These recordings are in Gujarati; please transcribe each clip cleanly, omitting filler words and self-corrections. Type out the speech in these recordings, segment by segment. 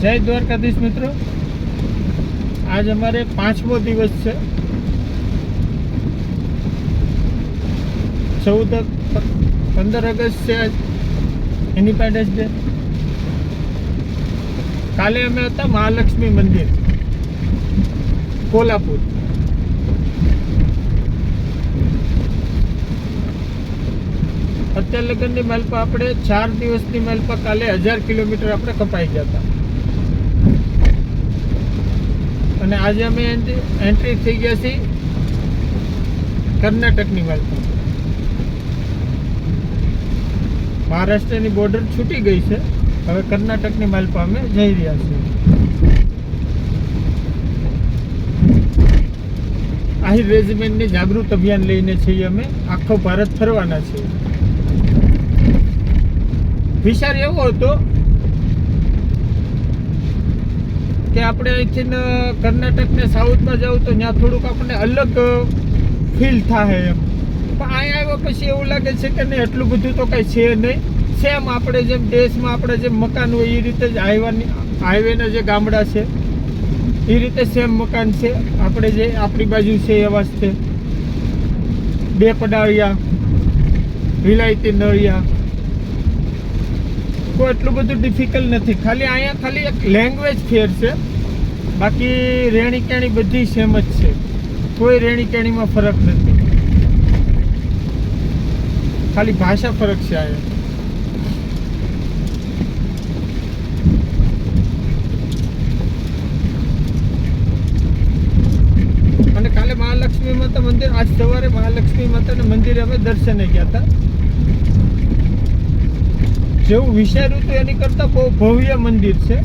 જય દ્વારકાધીશ મિત્રો, આજ અમારે 5મો દિવસ છે. 15 ઓગસ્ટ છે આજ ઇન્ડિપેન્ડન્સ ડે. કાલે અમે હતા મહાલક્ષ્મી મંદિર કોલ્હાપુર. અત્યાર લગનની માલપા આપણે 4 દિવસની માલપા કાલે 1000 કિલોમીટર આપણે કપાઈ ગયા હતા. અને આજે અમે એન્ટ્રી થઈ ગયા છીએ કર્ણાટકની માલપા. મહારાષ્ટ્રની બોર્ડર છૂટી ગઈ છે, હવે કર્ણાટકની માલપા અમે જઈ રહ્યા છીએ. આહિર રેજિમેન્ટની જાગૃત અભિયાન લઈને છીએ અમે. આખો ભારત ફરવાના છીએ. વિચાર એવો હતો કે આપણે અહીંથી કર્ણાટક ને સાઉથમાં જવું તો ત્યાં થોડુંક આપણને અલગ ફીલ થાય એમ. પણ અહીંયા આવ્યા પછી એવું લાગે છે કે નહીં, એટલું બધું તો કાંઈ છે નહીં. સેમ આપણે જેમ દેશમાં આપણે જેમ મકાન હોય એ રીતે જ હાઈવેના જે ગામડા છે એ રીતે સેમ મકાન છે. આપણે જે આપણી બાજુ છે એવા જ છે. 2 પડાળિયા, વિલાયતી નળિયા, કોઈ એટલું બધું ડિફિકલ્ટ નથી. ખાલી અહીંયા ખાલી એક લેંગ્વેજ ફેર છે, બાકી રહેણી કહેણી બધી સેમ જ છે. કોઈ રહેણી કહેણીમાં ફરક નથી, ખાલી ભાષા ફરક છે અહીંયા. અને કાલે મહાલક્ષ્મી માતા મંદિર, આજ સવારે મહાલક્ષ્મી માતાના મંદિરે અમે દર્શને ગયા હતા. જેવું વિચાર્યું હતું એની કરતાં બહુ ભવ્ય મંદિર છે.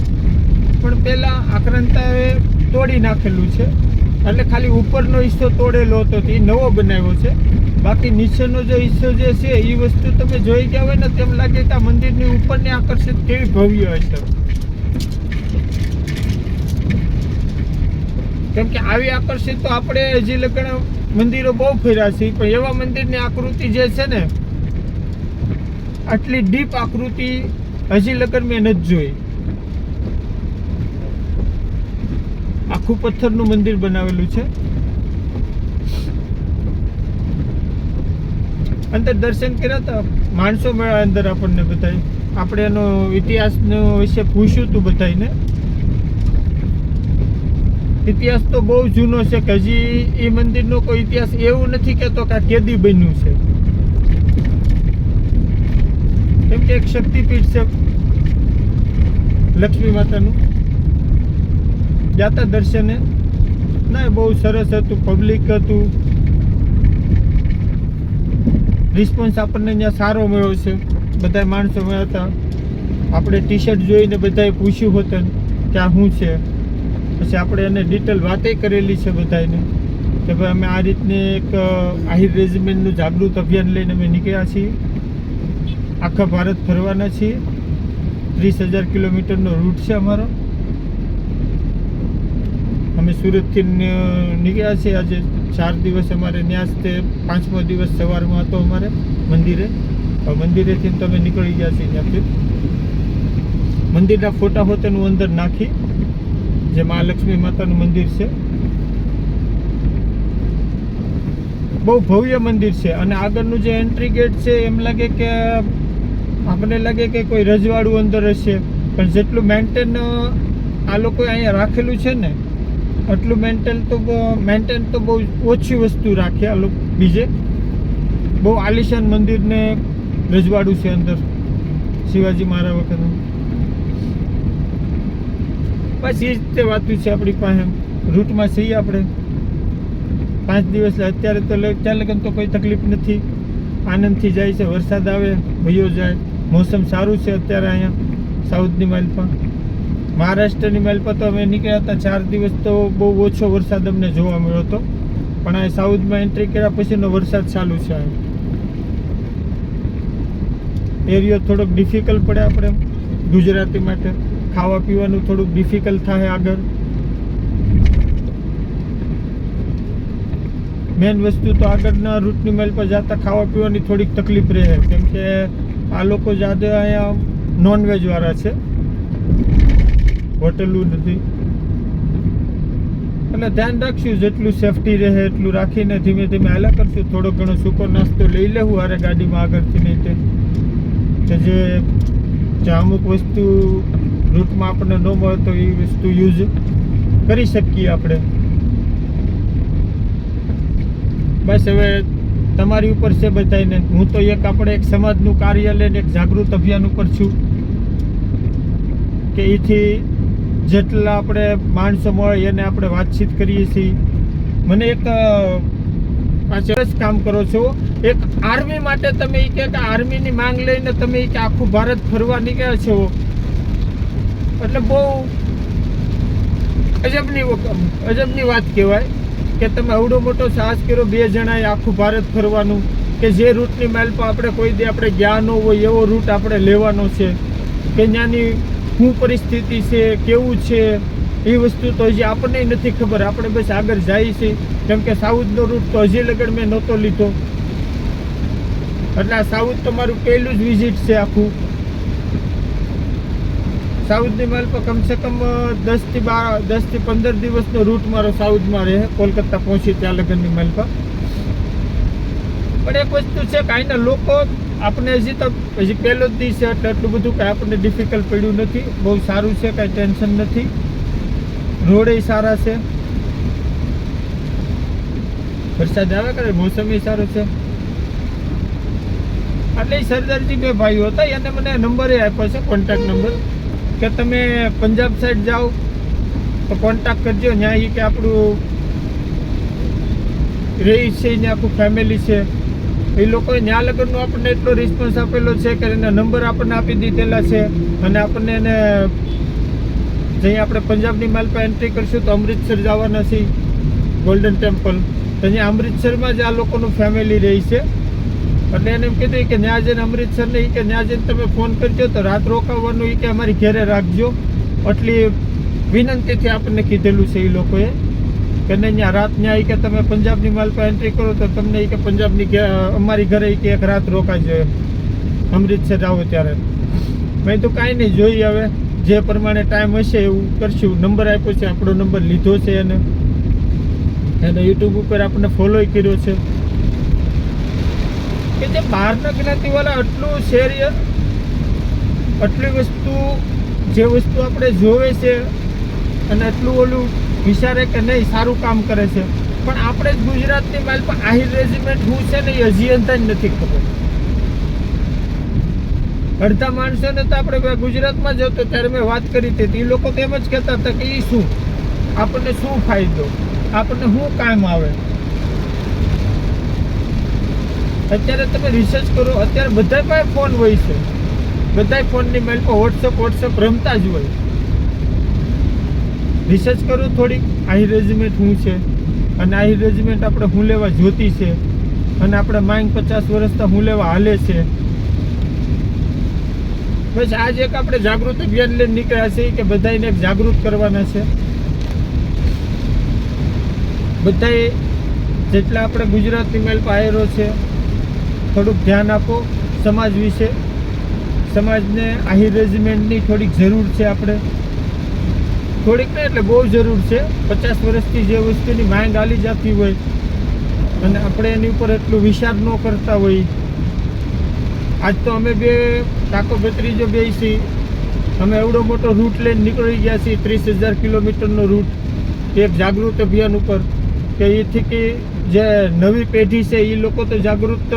પણ પહેલાં આક્રાંતાએ તોડી નાખેલું છે, એટલે ખાલી ઉપરનો હિસ્સો તોડેલો હતો એ નવો બનાવ્યો છે. બાકી નીચેનો જે હિસ્સો જે છે એ વસ્તુ તમે જોઈ ગયા હોય ને તેમ લાગે કે આ મંદિરની ઉપરને આકર્ષિત કેવી ભવ્ય હશે. કેમ કે આવી આકર્ષિત તો આપણે હજી લગન મંદિરો બહુ ફર્યા છે, પણ એવા મંદિરની આકૃતિ જે છે ને, આટલી ડીપ આકૃતિ હજી લગન મેં નથી જોઈ. આખું પથ્થરનું મંદિર બનાવેલું છે. અંદર દર્શન કર્યા હતા, માણસો મળ્યા અંદર આપણને બધાય. આપણે એનો ઇતિહાસનો વિશે પૂછ્યું હતું બધાને. ઇતિહાસ તો બહુ જૂનો છે કે હજી એ મંદિરનો કોઈ ઇતિહાસ એવું નથી કહેતો કે આ કેદી બન્યું છે. કેમ કે એક શક્તિપીઠ છે લક્ષ્મી માતાનું. જાતા દર્શને ના, બહુ સરસ હતું, પબ્લિક હતું, રિસ્પોન્સ આપણને ત્યાં સારો મળ્યો છે. બધા માણસો મળ્યા હતા. આપણે ટી-શર્ટ જોઈને બધાએ પૂછ્યું હતું કે આ શું છે. પછી આપણે એને ડિટેલ વાતે કરેલી છે બધાને કે ભાઈ અમે આ રીતની એક આહિર રેજિમેન્ટનું જાગૃત અભિયાન લઈને અમે નીકળ્યા છીએ. આખા ભારત ફરવાના છીએ. 30,000 કિલોમીટરનો રૂટ છે અમારો. અમે સુરતથી નીકળ્યા છીએ. આજે 4 દિવસ અમારે ત્યાં જ તે 5મો દિવસ સવારમાં હતો અમારે મંદિરે. મંદિરેથી તમે નીકળી ગયા છીએ ત્યાંથી. મંદિરના ફોટા હોતેનું અંદર નાખી, જે મહાલક્ષ્મી માતાનું મંદિર છે. બહુ ભવ્ય મંદિર છે. અને આગળનું જે એન્ટ્રી ગેટ છે એમ લાગે કે આપણને લાગે કે કોઈ રજવાડું અંદર હશે, પણ જેટલું મેન્ટેન આ લોકોએ અહીંયા રાખેલું છે ને, એટલું મેન્ટેન તો બહુ ઓછી વસ્તુ રાખે આ લોકો. બીજે બહુ આલિશાન મંદિરને રજવાડું છે અંદર, શિવાજી મહારાજ વખતનું. બસ એ જ તે વાતું છે આપણી પાસે. રૂટમાં છીએ આપણે 5 દિવસ. અત્યારે તો ત્યાં લગન તો કોઈ તકલીફ નથી, આનંદથી જાય છે. વરસાદ આવે વયો જાય, મોસમ સારું છે અત્યારે અહીંયા સાઉથની માલપા. મહારાષ્ટ્રની માલપા તો અમે નીકળ્યા હતા 4 દિવસ તો બહુ ઓછો વરસાદ અમને જોવા મળ્યો હતો. પણ આ સાઉથમાં એન્ટ્રી કર્યા પછીનો વરસાદ ચાલુ છે. એરિયો થોડોક ડિફિકલ્ટ પડે આપણે ગુજરાતી માટે. ખાવા પીવાનું થોડુંક ડિફિકલ્ટ થાય આગળ. મેન વસ્તુ તો આગળના રૂટની માલ પર જતા ખાવા પીવાની થોડીક તકલીફ રહે. કેમ કે આ લોકો જ્યાદા અહીંયા નોનવેજ વાળા છે. હોટેલું નથી. એટલે ધ્યાન રાખશું, જેટલું સેફટી રહે એટલું રાખીને ધીમે ધીમે હાલા કરશું. થોડો ઘણો સૂકો નાસ્તો લઈ લેવું હારે ગાડીમાં આગળથી, નહીં કે જે અમુક વસ્તુ રૂટમાં આપણને ન મળે તો એ વસ્તુ યુઝ કરી શકીએ આપણે. બસ હવે તમારી ઉપર છે બધાને. હું તો આપણે એક સમાજનું કાર્ય લઈને એક જાગૃત અભિયાન ઉપર છું કે એથી જેટલા આપણે માણસો મળે એને આપણે વાતચીત કરીએ છીએ. મને એક સરસ કામ કરો છો. એક આર્મી માટે તમે કે આર્મીની માંગ લઈને તમે કે આખું ભારત ફરવા નીકળ્યા છો, એટલે બહુ અજબની વાત કહેવાય કે તમે આવડો મોટો સાહસ કર્યો 2 જણાએ આખું ભારત ફરવાનું, કે જે રૂટની માઇલ પર આપણે કોઈ દી આપણે ગયા ન હોય એવો રૂટ આપણે લેવાનો છે, કે ત્યાંની શું પરિસ્થિતિ છે, કેવું છે, એ વસ્તુ તો હજી આપણને નથી ખબર. આપણે બસ આગળ જઈએ છીએ, કેમ કે સાઉથનો રૂટ તો હજી લગડ મેં નહોતો લીધો. એટલે આ સાઉથ તો મારું પહેલું જ વિઝિટ છે આખું. સાઉથની માલ પર કમસે કમ 10 થી 15 દિવસનો રૂટ મારો સાઉથમાં રહે, કોલકાતા પહોંચી ત્યાં લગનની માલ પર. પણ એક વસ્તુ છે કે અહીંના લોકો આપણે હજી પહેલો જ દિવસ છે એટલે એટલું બધું કાંઈ આપણને ડિફિકલ્ટ પડ્યું નથી. બહુ સારું છે, કાંઈ ટેન્શન નથી. રોડે સારા છે, વરસાદ આવે કરે, મોસમ સારો છે. એટલે સરદારજી 2 ભાઈઓ હતા, એને મને નંબરે આપ્યો છે, કોન્ટેક્ટ નંબર, કે તમે પંજાબ સાઈડ જાઓ તો કોન્ટેક્ટ કરજો. ત્યાં કે આપણું રહી છે, ત્યાં આખું ફેમિલી છે. એ લોકોએ ત્યાં લગનનો આપણને એટલો રિસ્પોન્સ આપેલો છે કે એના નંબર આપણને આપી દીધેલા છે. અને આપણને એને જઈ આપણે પંજાબની માલ પર એન્ટ્રી કરશું તો અમૃતસર જવાના છીએ, ગોલ્ડન ટેમ્પલ. તો અહીંયા અમૃતસરમાં જ આ લોકોનું ફેમિલી રહી છે. એટલે એને એમ કીધું કે ત્યાં જઈને અમૃતસર નહીં, કે ત્યાં જઈને તમે ફોન કરજો તો રાત રોકાવાનું એ કે અમારી ઘરે રાખજો. એટલી વિનંતીથી આપણને કીધેલું છે એ લોકોએ કે નહીં, ત્યાં રાત ત્યાં કે તમે પંજાબની માલ પર એન્ટ્રી કરો તો તમને કે પંજાબની અમારી ઘરે કે એક રાત રોકાજો અમૃતસર આવો ત્યારે. મેં તો કાંઈ નહીં, જોઈએ હવે જે પ્રમાણે ટાઈમ હશે એવું કરશું. નંબર આપ્યો છે, આપણો નંબર લીધો છે એને યુટ્યુબ ઉપર આપણને ફોલો કર્યો છે. કે જે બહારના જ્ઞાતિવાળા આટલું શેર, આટલી વસ્તુ, જે વસ્તુ આપણે જોવે છે અને આટલું ઓલું વિચારે કે નહીં સારું કામ કરે છે, પણ આપણે જ ગુજરાતની માલ પર આહિર રેજિમેન્ટ શું છે ને એ હજી અંતા જ નથી ખબર. અડધા માણસોને તો આપણે ગુજરાતમાં જ હતો ત્યારે મેં વાત કરી હતી, એ લોકો તો એમ જ કહેતા હતા કે એ શું, આપણને શું ફાયદો, આપણને શું કામ આવે. અત્યારે તમે રિસર્ચ કરો, અત્યારે બધા પાસે ફોન હોય છે, બધા ફોનની મેલ પર વોટ્સઅપ રમતા જ હોય. રિસર્ચ કરો થોડીક, આહિર રેજિમેન્ટ શું છે અને આહિર રેજિમેન્ટ આપણે શું લેવા જોતી છે અને આપણે માંગ 50 વર્ષથી શું લેવા હાલે છે. બસ આજ એક આપણે જાગૃત અભિયાન લઈને નીકળ્યા છે કે બધાને એક જાગૃત કરવાના છે. બધાએ જેટલા આપણે ગુજરાતની મેલ પર આયરો છે થોડુંક ધ્યાન આપો સમાજ વિશે. સમાજને આહિર રેજિમેન્ટની થોડીક જરૂર છે, આપણે થોડીક નહીં એટલે બહુ જરૂર છે. 50 વર્ષથી જે વસ્તુની માંગ આલી જતી હોય અને આપણે એની ઉપર એટલું વિચાર ન કરતા હોય. આજ તો અમે 2 કાકો ભત્રીજો બે છીએ, અમે એવડો મોટો રૂટ લઈને નીકળી ગયા છીએ, 30,000 કિલોમીટરનો રૂટ, એક જાગૃત અભિયાન ઉપર, કે એથી કે જે નવી પેઢી છે એ લોકો તો જાગૃત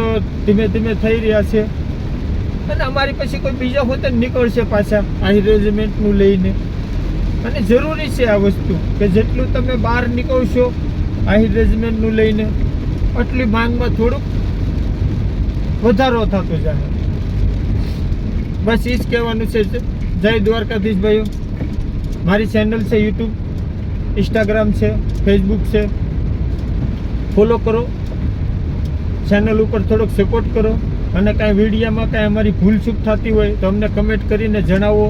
ધીમે ધીમે થઈ રહ્યા છે. અને અમારી પછી કોઈ બીજા હોતે નીકળશે પાછા આહિર રેજિમેન્ટનું લઈને. અને જરૂરી છે આ વસ્તુ કે જેટલું તમે બહાર નીકળશો આહિર રેજિમેન્ટનું લઈને એટલી માંગમાં થોડુંક વધારો થતો જાય. બસ એ જ કહેવાનું છે. જય દ્વારકાધીશ ભાઈઓ. મારી ચેનલ છે, યુટ્યુબ, ઇન્સ્ટાગ્રામ છે, ફેસબુક છે, ફોલો કરો. ચેનલ ઉપર થોડોક સપોર્ટ કરો અને કાંઈ વિડીયામાં કાંઈ અમારી ભૂલચૂક થતી હોય તો અમને કમેન્ટ કરીને જણાવો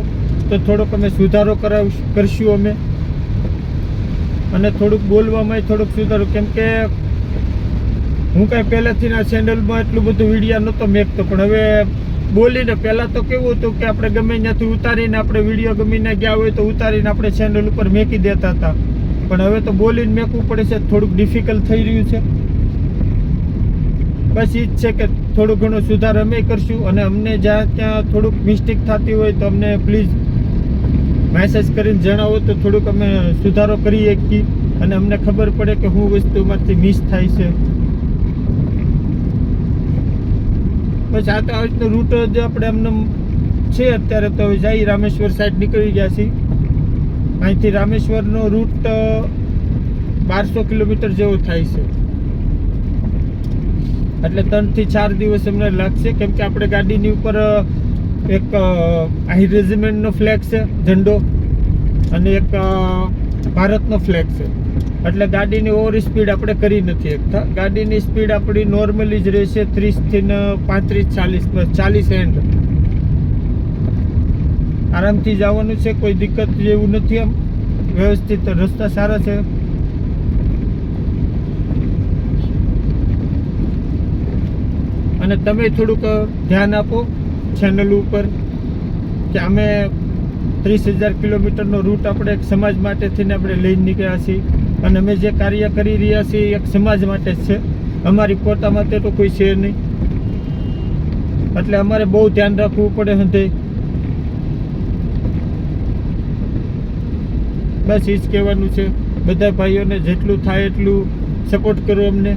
તો થોડોક અમે સુધારો કરશું અમે. અને થોડુંક બોલવામાં થોડોક સુધારો, કેમ કે હું કાંઈ પહેલાંથી આ ચેનલમાં એટલું બધું વિડીયા નહોતો મેકતો, પણ હવે બોલીને પહેલાં તો કેવું હતું કે આપણે ગમે ત્યાંથી ઉતારીને આપણે વિડીયો ગમીને ગયા હોય તો ઉતારીને આપણે ચેનલ ઉપર મેકી દેતા હતા, પણ હવે તો બોલીને મેકવું પડે છે, થોડુંક ડિફિકલ્ટ થઈ રહ્યું છે. બસ એ જ છે કે થોડું ઘણું સુધાર અમે કરશું, અને અમને જ્યાં ત્યાં થોડુંક મિસ્ટેક થતી હોય તો અમને પ્લીઝ મેસેજ કરીને જણાવો તો થોડુંક અમે સુધારો કરી શકીએ અને અમને ખબર પડે કે શું વસ્તુમાંથી મિસ થાય છે. બસ આ તો આ રીતનો રૂટ જ આપણે એમને છે અત્યારે. તો હવે જઈ રામેશ્વર સાઈડ નીકળી ગયા છીએ. અહીંથી રામેશ્વરનો રૂટ 1200 કિલોમીટર જેવો થાય છે, એટલે 3 થી 4 દિવસ અમને લાગશે, કેમ કે આપણે ગાડીની ઉપર એક આહિર રેજિમેન્ટનો ફ્લેગ છે, ઝંડો, અને એક ભારતનો ફ્લેગ છે, એટલે ગાડીની ઓવર સ્પીડ આપણે કરી નથી શકતા. ગાડીની સ્પીડ આપણી નોર્મલી જ રહેશે 30 થી 35 40 એન્ડ આરામથી જવાનું છે, કોઈ દિક્કત જેવું નથી. આમ વ્યવસ્થિત રસ્તા સારા છે. અને તમે થોડુંક ધ્યાન આપો ચેનલ ઉપર કે અમે 30,000 કિલોમીટરનો રૂટ આપણે એક સમાજ માટે થઈને આપણે લઈને નીકળ્યા છીએ, અને અમે જે કાર્ય કરી રહ્યા છીએ એક સમાજ માટે જ છે, અમારી પોતા માટે તો કોઈ છે નહીં, એટલે અમારે બહુ ધ્યાન રાખવું પડે હંધે. બસ એ જ કહેવાનું છે. બધા ભાઈઓને જેટલું થાય એટલું સપોર્ટ કરો અમને,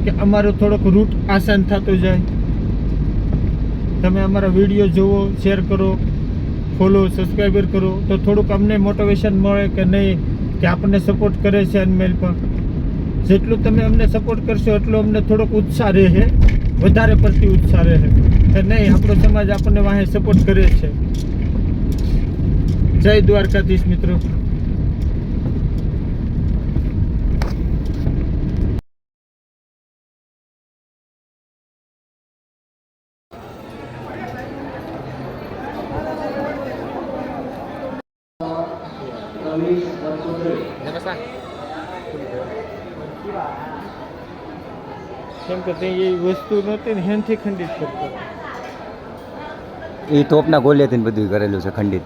કે અમારો થોડોક રૂટ આસાન થતો જાય. તમે અમારા વિડીયો જુઓ, શેર કરો, ફોલો, સબસ્ક્રાઈબર કરો, તો થોડુંક અમને મોટિવેશન મળે કે નહીં, કે આપણને સપોર્ટ કરે છે અનમેલ પણ. જેટલું તમે અમને સપોર્ટ કરશો એટલો અમને થોડોક ઉત્સાહ રહે, વધારે પડતી ઉત્સાહ રહે કે નહીં આપણો સમાજ આપણને વાહે સપોર્ટ કરે છે. જય દ્વારકાધીશ મિત્રો. કેમ કે તે એ વસ્તુ નહોતી ને હેનથી ખંડિત કરતો, એ તોપના ગોલિયાથી બધું કરેલું છે ખંડિત.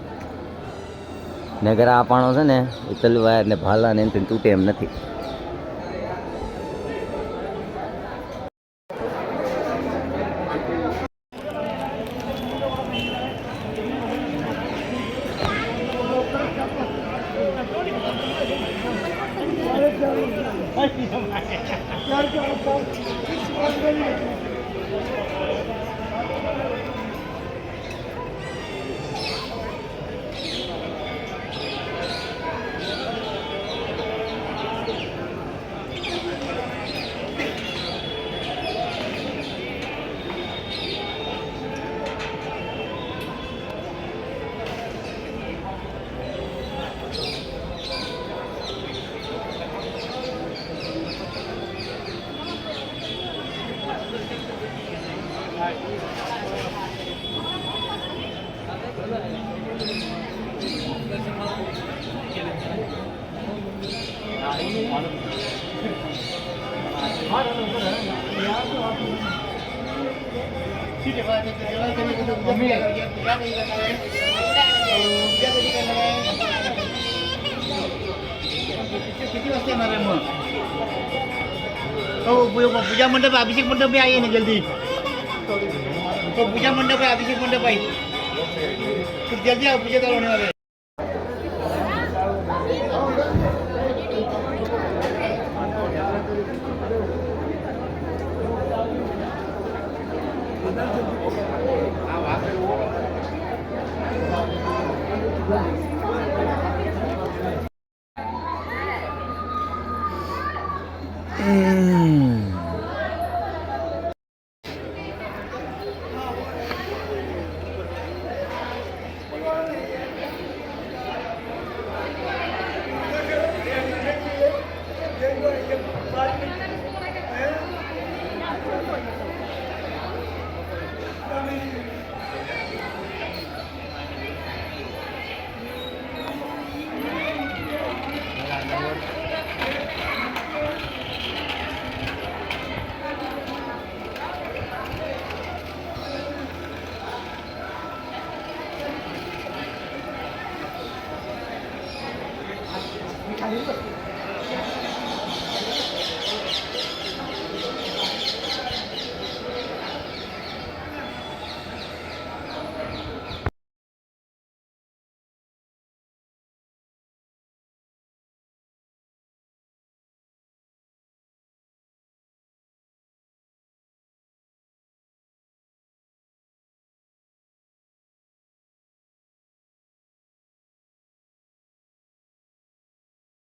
નગર આ પાણો છે ને એ તલવાર ને ભાલા ને એનાથી તૂટે એમ નથી. पूजा मंडप अभिषेक मंडप में आइए ना जल्दी, तो पूजा मंडप है, अभिषेक मंडप आई, तो जल्दी आओ, पूजा होने वाले. ખાલી